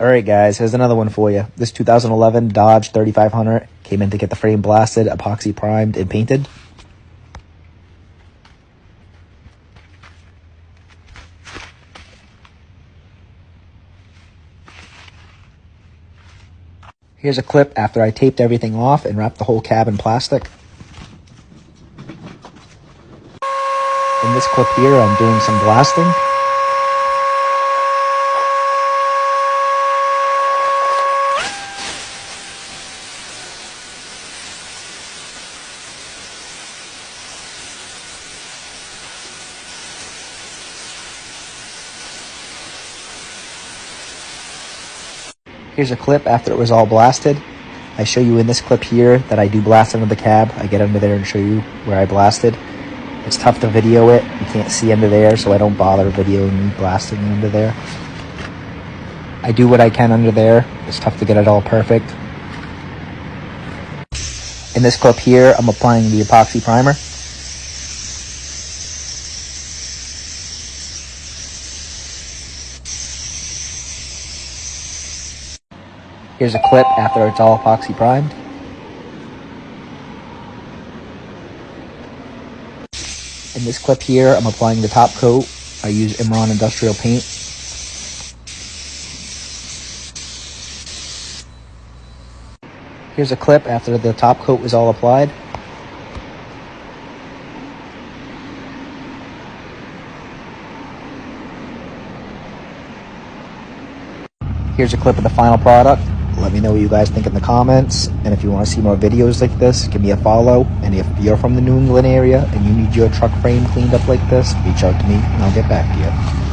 Alright guys, here's another one for you. This 2011 Dodge 3500 came in to get the frame blasted, epoxy primed, and painted. Here's a clip after I taped everything off and wrapped the whole cab in plastic. In this clip here, I'm doing some blasting. Here's a clip after it was all blasted. I show you in this clip here that I do blast under the cab. I get under there and show you where I blasted. It's tough to video it. You can't see under there, so I don't bother videoing me blasting under there. I do what I can under there. It's tough to get it all perfect. In this clip here, I'm applying the epoxy primer. Here's a clip after it's all epoxy primed. In this clip here, I'm applying the top coat. I use Imron Industrial Paint. Here's a clip after the top coat was all applied. Here's a clip of the final product. Let me know what you guys think in the comments. And if you want to see more videos like this, give me a follow. And if you're from the New England area and you need your truck frame cleaned up like this, reach out to me and I'll get back to you.